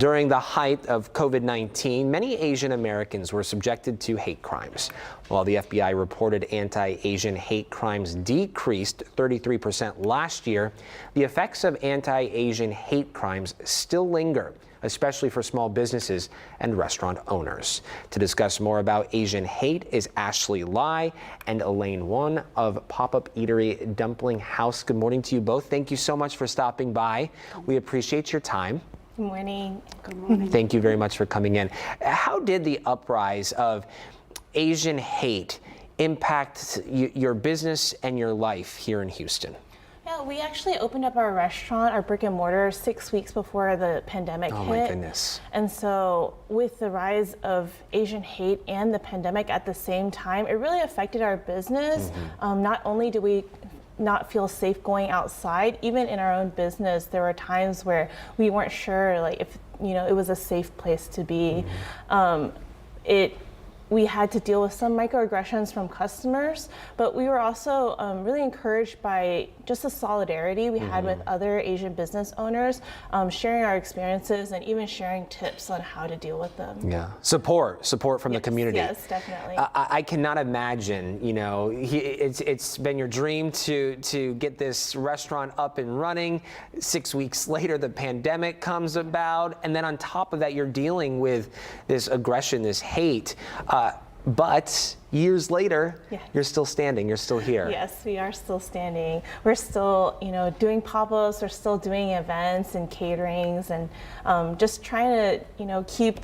During the height of COVID-19, many Asian Americans were subjected to hate crimes. While the FBI reported anti-Asian hate crimes decreased 33% last year, the effects of anti-Asian hate crimes still linger, especially for small businesses and restaurant owners. To discuss more about Asian hate is Ashley Lai and Elaine Won of pop-up eatery Dumpling Haus. Good morning to you both. Thank you so much for stopping by. We appreciate your time. Good morning. Good morning. Thank you very much for coming in. How did the uprise of Asian hate impact your business and your life here in Houston? Yeah, we actually opened up our restaurant, our brick and mortar, 6 weeks before the pandemic hit. Oh my goodness. And so with the rise of Asian hate and the pandemic at the same time, it really affected our business. Not only do we not feel safe going outside, even in our own business, there were times where we weren't sure like if it was a safe place to be. We had to deal with some microaggressions from customers, but we were also really encouraged by just the solidarity we had with other Asian business owners, sharing our experiences and even sharing tips on how to deal with them. Yeah, support from the community. Yes, definitely. I cannot imagine, it's been your dream to get this restaurant up and running. 6 weeks later, the pandemic comes about, and then on top of that, you're dealing with this aggression, this hate. But years later, you're still standing, you're still here. Yes, we are still standing. We're still, doing pop-ups, we're still doing events and caterings and just trying to, keep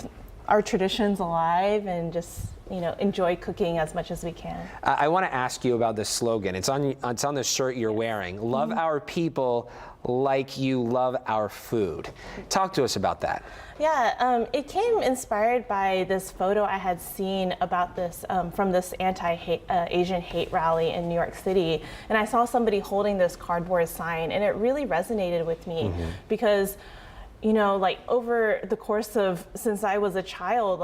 our traditions alive and just, enjoy cooking as much as we can. I want to ask you about this slogan. It's on the shirt you're wearing. Love our people like you love our food. Talk to us about that. Yeah, it came inspired by this photo I had seen about this from this anti-Asian hate rally in New York City, and I saw somebody holding this cardboard sign, and it really resonated with me because over the course of since I was a child,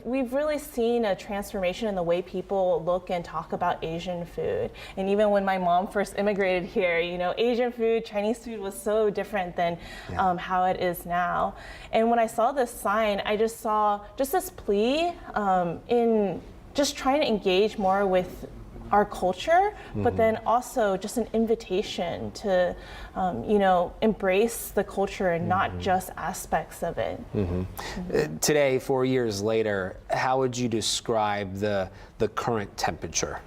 we've really seen a transformation in the way people look and talk about Asian food. And even when my mom first immigrated here, Asian food, Chinese food was so different than how it is now. And when I saw this sign, I just saw just this plea in just trying to engage more with our culture, but then also just an invitation to, embrace the culture and not just aspects of it. Today, 4 years later, how would you describe the current temperature?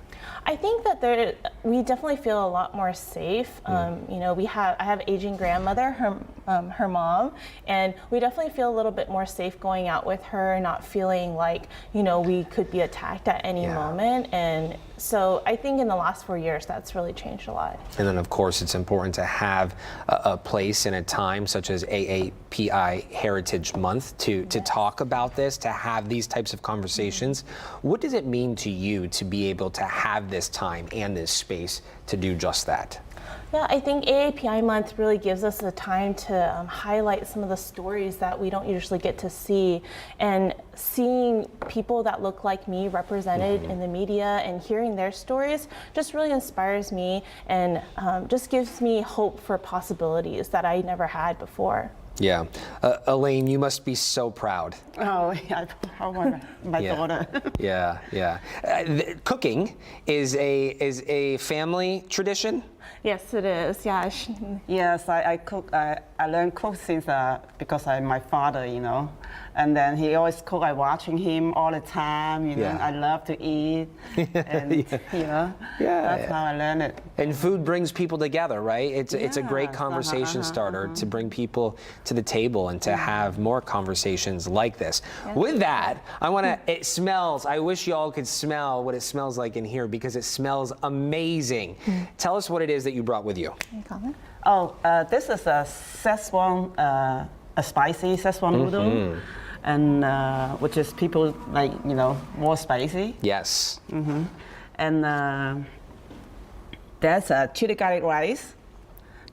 I think that we definitely feel a lot more safe. I have aging grandmother, her mom, and we definitely feel a little bit more safe going out with her, not feeling like we could be attacked at any moment. And so I think in the last 4 years, that's really changed a lot. And then, of course, it's important to have a place and a time such as AAPI Heritage Month to talk about this, to have these types of conversations. What does it mean to you to be able to have this time and this space to do just that? Yeah, I think AAPI Month really gives us the time to highlight some of the stories that we don't usually get to see, and seeing people that look like me represented in the media and hearing their stories just really inspires me and just gives me hope for possibilities that I never had before. Yeah. Elaine, you must be so proud. Oh, yeah, my daughter. Yeah. Cooking is a family tradition? Yes, it is. Yeah. Yes, I cook. I learned cook since because my father, and then he always cook. I watching him all the time. I love to eat, and that's how I learned it. And food brings people together, right? It's a great conversation starter to bring people to the table and to have more conversations like this. With that, it smells. I wish y'all could smell what it smells like in here because it smells amazing. Tell us what it is that you brought with you. Oh, this is a Szechuan, a spicy Szechuan noodle, and which is people like more spicy. Yes. And there's a chili garlic rice,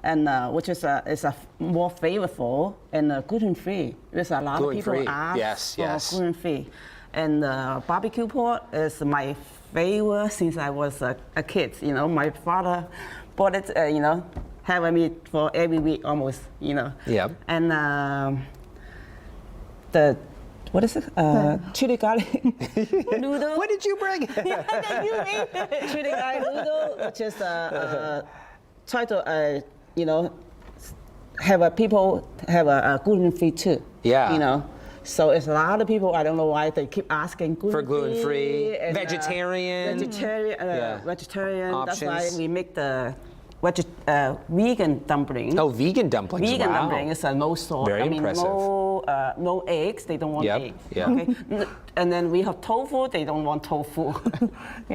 and which is a more flavorful and gluten-free. There's a lot of people ask for gluten-free. And barbecue pork is my favorite since I was a kid. My father bought it, having meat for every week almost, Yeah. And what is it? Chili garlic noodle. What did you bring? Yeah, you made it. Chili garlic noodle, which is try to have people have a gluten-free too. Yeah. So it's a lot of people. I don't know why they keep asking gluten-free. For gluten-free, and, vegetarian. Vegetarian. Options. That's why we make the vegan dumpling. Oh, vegan dumplings. Vegan wow. dumpling is no salt. Very impressive. No eggs. They don't want eggs. Yeah. Okay. And then we have tofu. They don't want tofu.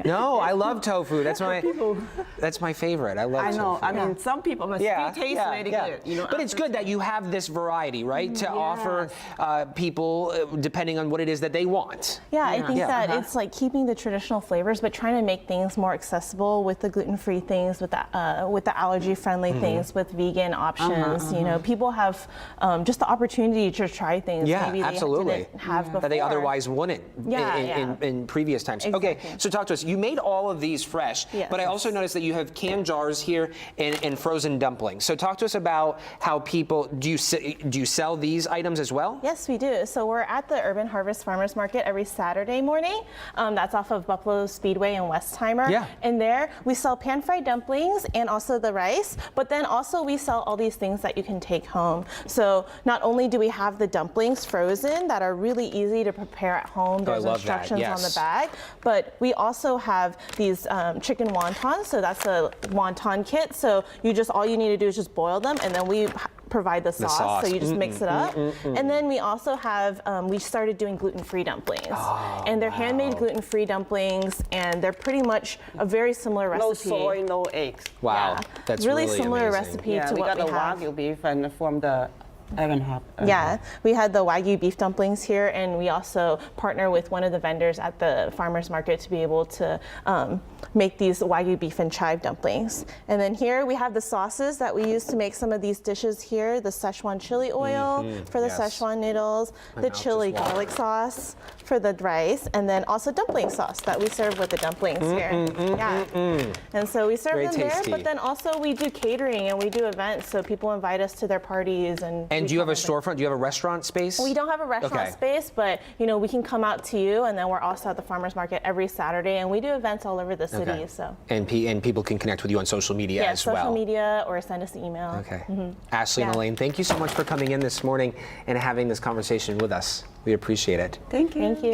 No, I love tofu. That's my favorite. I love tofu. I know. I mean, some people, but it tastes really good. But it's good that you have this variety, right, to offer people depending on what it is that they want. Yeah, I think that it's like keeping the traditional flavors, but trying to make things more accessible with the gluten-free things, with the allergy-friendly things, with vegan options. People have just the opportunity to try things maybe they didn't have before. That they otherwise wouldn't in previous times. Exactly. Okay, so talk to us. You made all of these fresh, but I also noticed that you have canned jars here and frozen dumplings. So talk to us about how people, do you sell these items as well? Yes, we do. So we're at the Urban Harvest Farmers Market every Saturday morning. That's off of Buffalo Speedway in Westheimer. Yeah. And there we sell pan-fried dumplings and also the rice, but then also we sell all these things that you can take home. So not only do we have the dumplings frozen that are really easy to prepare at home, there's instructions on the bag, but we also have these chicken wontons. So that's a wonton kit. So all you need to do is just boil them, and then we provide the sauce. So you just mix it up. And then we also have, we started doing gluten-free dumplings. And they're handmade gluten-free dumplings, and they're pretty much a very similar recipe. No soy, no eggs. Wow, that's really similar amazing. recipe to what we have. We got the Wagyu beef and from the Yeah, we had the Wagyu beef dumplings here, and we also partner with one of the vendors at the farmers market to be able to make these Wagyu beef and chive dumplings. And then here we have the sauces that we use to make some of these dishes here, the Szechuan chili oil for the Szechuan noodles, the chili garlic sauce for the rice, and then also dumpling sauce that we serve with the dumplings here. And so we serve them there, but then also we do catering and we do events, so people invite us to their parties. And do you have a storefront? Do you have a restaurant space? We don't have a restaurant space, but we can come out to you, and then we're also at the farmers market every Saturday, and we do events all over the city. So and people can connect with you on social media as well. social media, or send us an email. Okay. Ashley and Elaine, thank you so much for coming in this morning and having this conversation with us. We appreciate it. Thank you. Thank you.